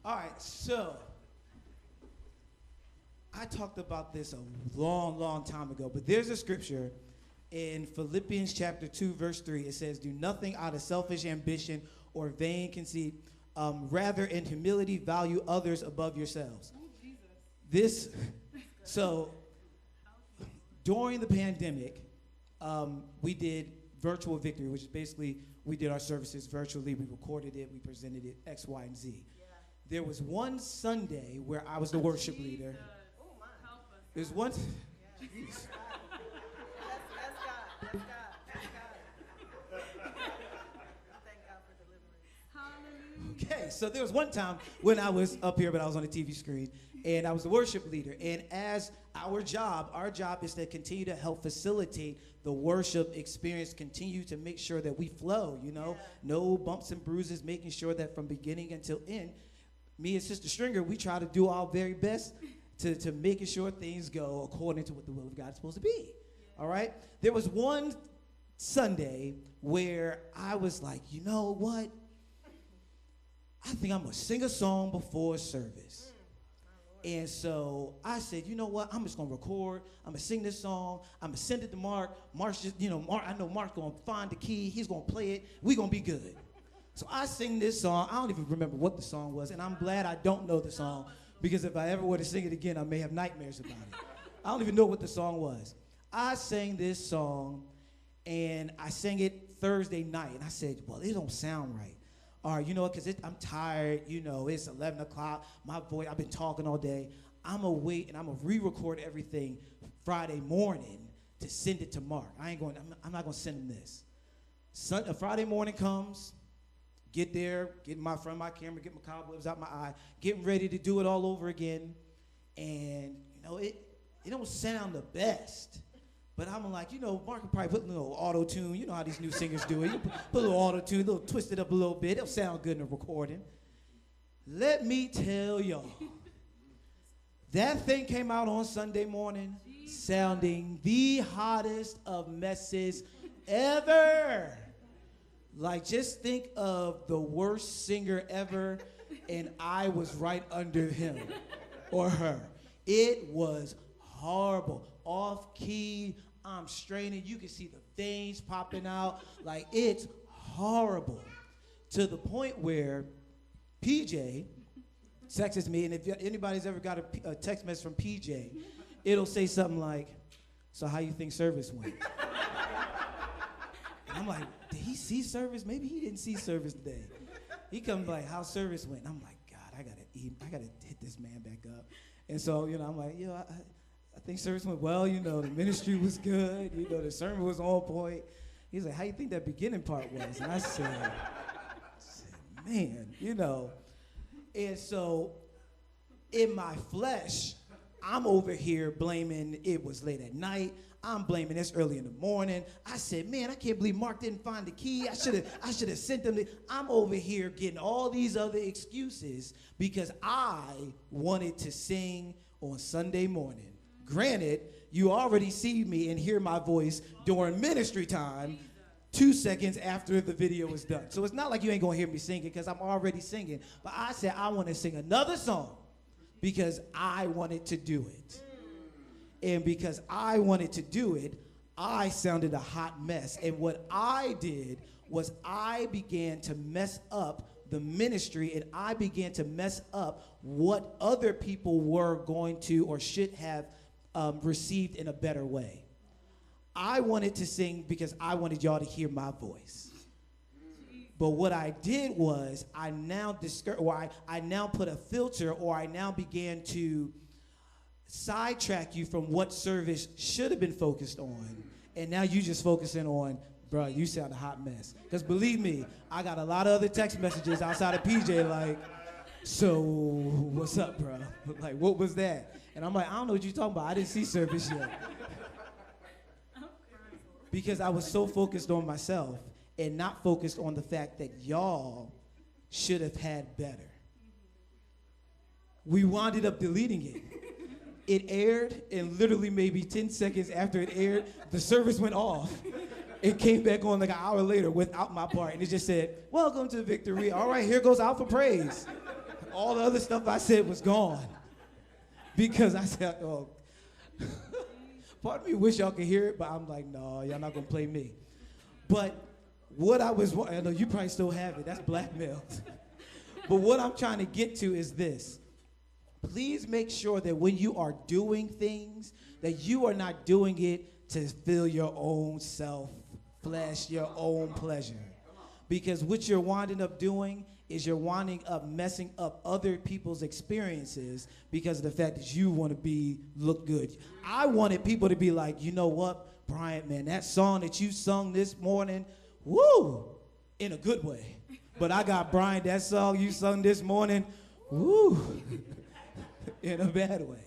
All right, so I talked about this a long, long time ago, but there's a scripture in Philippians chapter 2, verse 3. It says, do nothing out of selfish ambition or vain conceit. Rather, in humility, value others above yourselves. So during the pandemic, we did virtual victory, which is basically we did our services virtually. We recorded it. We presented it, X, Y, and Z. Yeah. There was one Sunday where I was the worship leader. Oh, my. Help us. There's one. Yeah. That's God. That's God. Thank God for deliverance. Hallelujah. Okay, so there was one time when I was up here, but I was on the TV screen, and I was the worship leader. And as our job is to continue to help facilitate the worship experience, continue to make sure that we flow, no bumps and bruises, making sure that from beginning until end, me and Sister Stringer, we try to do our very best to making sure things go according to what the will of God is supposed to be. Yeah. All right? There was one Sunday where I was like, you know what? I think I'm going to sing a song before service. And so I said, you know what? I'm just going to record. I'm going to sing this song. I'm going to send it to Mark. Mark's just, I know Mark's going to find the key. He's going to play it. We're going to be good. So I sing this song. I don't even remember what the song was, and I'm glad I don't know the song, because if I ever were to sing it again, I may have nightmares about it. I don't even know what the song was. I sang this song, and I sang it Thursday night, and I said, well, it don't sound right. All right, you know what, because I'm tired, it's 11 o'clock, my voice, I've been talking all day. I'm going to wait, and I'm going to re-record everything Friday morning to send it to Mark. I'm not going to send him this. Friday morning comes, get there, get my camera, get my cobwebs out my eye, getting ready to do it all over again, and, it don't sound the best. But I'm like, Mark could probably put a little auto-tune. You know how these new singers do it. You put a little auto-tune, twist it up a little bit. It'll sound good in the recording. Let me tell y'all, that thing came out on Sunday morning sounding the hottest of messes ever. Like, just think of the worst singer ever, and I was right under him or her. It was horrible. Off key, I'm straining. You can see the veins popping out. Like, it's horrible. To the point where PJ texts me, and if anybody's ever got a text message from PJ, it'll say something like, so how you think service went? And I'm like, did he see service? Maybe he didn't see service today. He comes like, how service went? And I'm like, God, I gotta hit this man back up. And so, I'm like, I think service went well, the ministry was good, the sermon was on point. He's like, how you think that beginning part was? And I said, man, And so in my flesh, I'm over here blaming it was late at night. I'm blaming it's early in the morning. I said, man, I can't believe Mark didn't find the key. I should have sent them. I'm over here getting all these other excuses because I wanted to sing on Sunday morning. Granted, you already see me and hear my voice during ministry time 2 seconds after the video is done. So it's not like you ain't gonna hear me singing because I'm already singing. But I said I want to sing another song because I wanted to do it. And because I wanted to do it, I sounded a hot mess. And what I did was I began to mess up the ministry, and I began to mess up what other people were going to or should have received in a better way. I wanted to sing because I wanted y'all to hear my voice. But what I did was I now put a filter, or I now began to sidetrack you from what service should have been focused on. And now you just focusing on, bro, you sound a hot mess. Because believe me, I got a lot of other text messages outside of PJ like, so what's up, bro? Like, what was that? And I'm like, I don't know what you're talking about. I didn't see service yet. Because I was so focused on myself and not focused on the fact that y'all should have had better. We wound up deleting it. It aired, and literally maybe 10 seconds after it aired, the service went off. It came back on like an hour later without my part, and it just said, welcome to victory. All right, here goes out for praise. All the other stuff I said was gone. Because I said, oh, part of me wish y'all could hear it, but I'm like, no, y'all not gonna play me. But what I know you probably still have it, that's blackmail. But what I'm trying to get to is this. Please make sure that when you are doing things, that you are not doing it to fill your own self, flesh, your own pleasure. Because what you're winding up doing is you're winding up messing up other people's experiences because of the fact that you want to look good. I wanted people to be like, you know what, Bryant, man, that song that you sung this morning, woo, in a good way. But I got Bryant, that song you sung this morning, woo, in a bad way.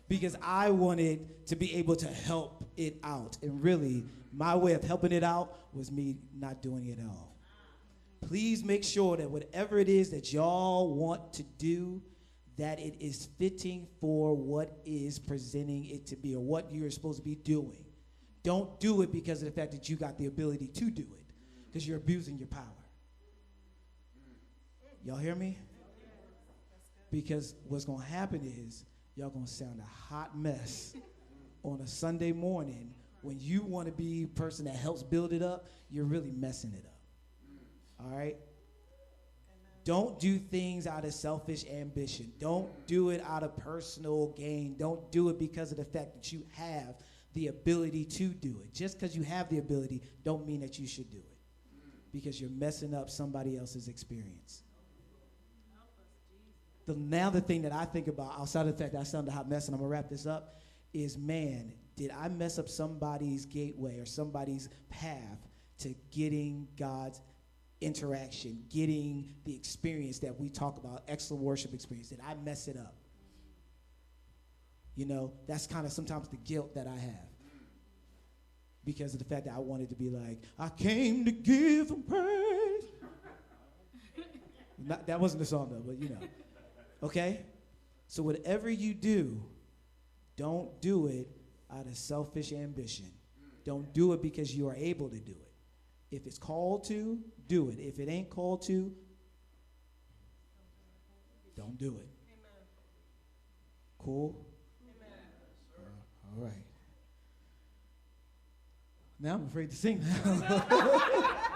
Because I wanted to be able to help it out. And really, my way of helping it out was me not doing it at all. Please make sure that whatever it is that y'all want to do, that it is fitting for what is presenting it to be or what you're supposed to be doing. Don't do it because of the fact that you got the ability to do it, because you're abusing your power. Y'all hear me? Because what's going to happen is y'all going to sound a hot mess on a Sunday morning. When you want to be the person that helps build it up, you're really messing it up. All right? Don't do things out of selfish ambition. Don't do it out of personal gain. Don't do it because of the fact that you have the ability to do it. Just because you have the ability don't mean that you should do it, because you're messing up somebody else's experience. Now the thing that I think about, outside of the fact that I sound a hot mess, and I'm going to wrap this up, is, man, did I mess up somebody's gateway or somebody's path to getting God's interaction, getting the experience that we talk about, excellent worship experience? Did I mess it up? You know, that's kind of sometimes the guilt that I have because of the fact that I wanted to be like, I came to give him praise. That wasn't the song though, but you know. Okay? So whatever you do, don't do it out of selfish ambition. Don't do it because you are able to do it. If it's called to, do it. If it ain't called to, don't do it. Amen. Cool? Amen. All right. Now I'm afraid to sing now.